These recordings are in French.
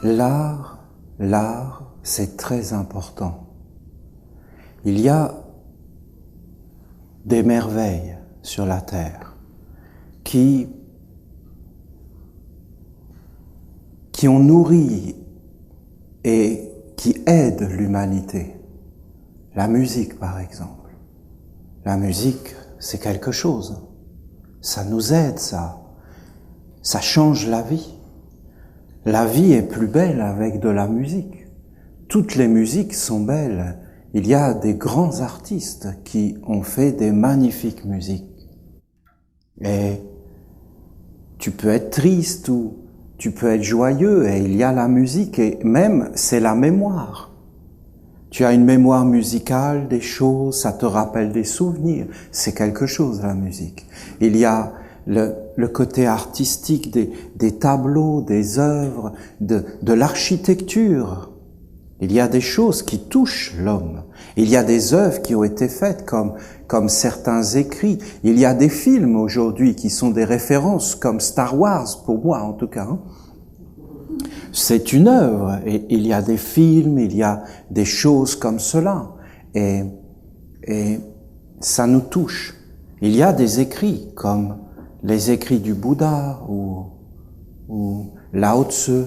l'art, c'est très important. Il y a des merveilles sur la terre qui ont nourri et qui aident l'humanité. La musique, par exemple. La musique, c'est quelque chose. Ça nous aide, ça change la vie. La vie est plus belle avec de la musique. Toutes les musiques sont belles. Il y a des grands artistes qui ont fait des magnifiques musiques. Et tu peux être triste ou tu peux être joyeux et il y a la musique et même c'est la mémoire. Tu as une mémoire musicale, des choses, ça te rappelle des souvenirs. C'est quelque chose, la musique. Il y a le côté artistique des tableaux, des œuvres, de l'architecture. Il y a des choses qui touchent l'homme. Il y a des œuvres qui ont été faites comme certains écrits. Il y a des films aujourd'hui qui sont des références comme Star Wars, pour moi en tout cas. C'est une œuvre et il y a des films, il y a des choses comme cela et ça nous touche. Il y a des écrits comme les écrits du Bouddha ou Lao Tzu.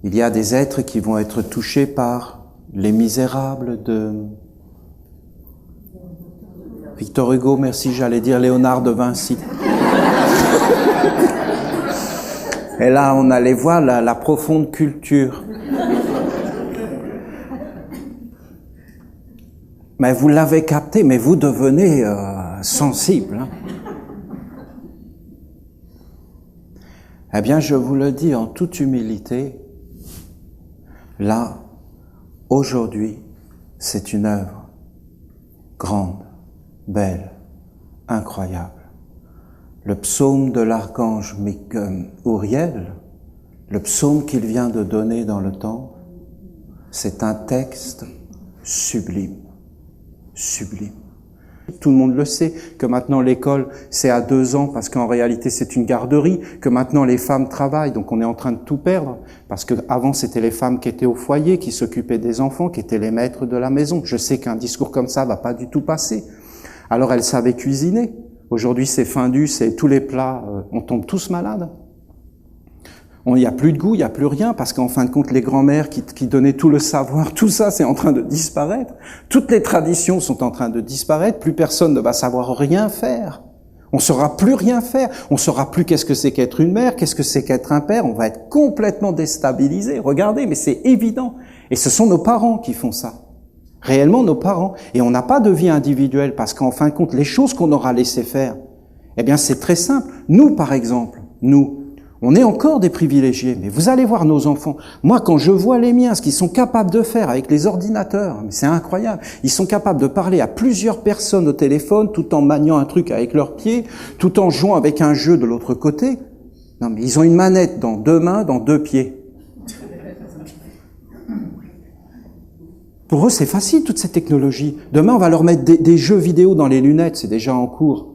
Il y a des êtres qui vont être touchés par Les Misérables de Victor Hugo, merci, j'allais dire Léonard de Vinci. Et là, on allait voir la profonde culture. Mais vous l'avez capté, mais vous devenez sensible. Hein. Eh bien, je vous le dis en toute humilité, là, aujourd'hui, c'est une œuvre grande, belle, incroyable. Le psaume de l'archange Uriel, le psaume qu'il vient de donner dans le temple, c'est un texte sublime, sublime. Tout le monde le sait, que maintenant l'école c'est à 2 ans parce qu'en réalité c'est une garderie, que maintenant les femmes travaillent, donc on est en train de tout perdre, parce que avant c'était les femmes qui étaient au foyer, qui s'occupaient des enfants, qui étaient les maîtres de la maison. Je sais qu'un discours comme ça va pas du tout passer. Alors elles savaient cuisiner. Aujourd'hui, c'est Findus, c'est tous les plats, on tombe tous malades. Il n'y a plus de goût, il n'y a plus rien, parce qu'en fin de compte, les grands-mères qui donnaient tout le savoir, tout ça, c'est en train de disparaître. Toutes les traditions sont en train de disparaître, plus personne ne va savoir rien faire. On ne saura plus rien faire, on ne saura plus qu'est-ce que c'est qu'être une mère, qu'est-ce que c'est qu'être un père, on va être complètement déstabilisé. Regardez, mais c'est évident. Et ce sont nos parents qui font ça. Réellement nos parents. Et on n'a pas de vie individuelle parce qu'en fin de compte, les choses qu'on aura laissé faire, eh bien c'est très simple. Nous, par exemple, on est encore des privilégiés, mais vous allez voir nos enfants. Moi, quand je vois les miens, ce qu'ils sont capables de faire avec les ordinateurs, mais c'est incroyable. Ils sont capables de parler à plusieurs personnes au téléphone tout en maniant un truc avec leurs pieds, tout en jouant avec un jeu de l'autre côté. Non, mais ils ont une manette dans 2 mains, dans 2 pieds. Pour eux, c'est facile, toute cette technologie. Demain, on va leur mettre des jeux vidéo dans les lunettes, c'est déjà en cours.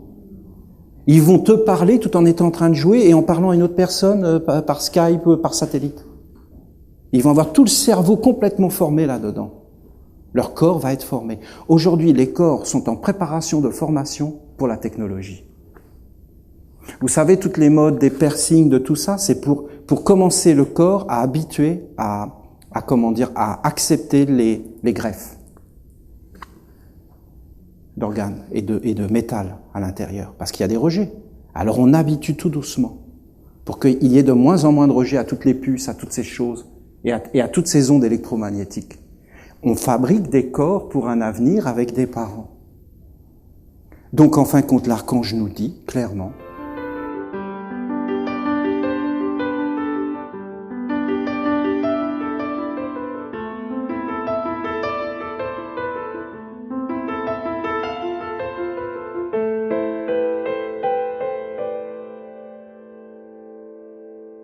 Ils vont te parler tout en étant en train de jouer et en parlant à une autre personne par Skype, par satellite. Ils vont avoir tout le cerveau complètement formé là-dedans. Leur corps va être formé. Aujourd'hui, les corps sont en préparation de formation pour la technologie. Vous savez, toutes les modes, des piercings, de tout ça, c'est pour commencer le corps à habituer à accepter les greffes d'organes et de métal à l'intérieur, parce qu'il y a des rejets. Alors on habitue tout doucement, pour qu'il y ait de moins en moins de rejets à toutes les puces, à toutes ces choses, et à toutes ces ondes électromagnétiques. On fabrique des corps pour un avenir avec des parents. Donc en fin de compte, l'archange nous dit clairement,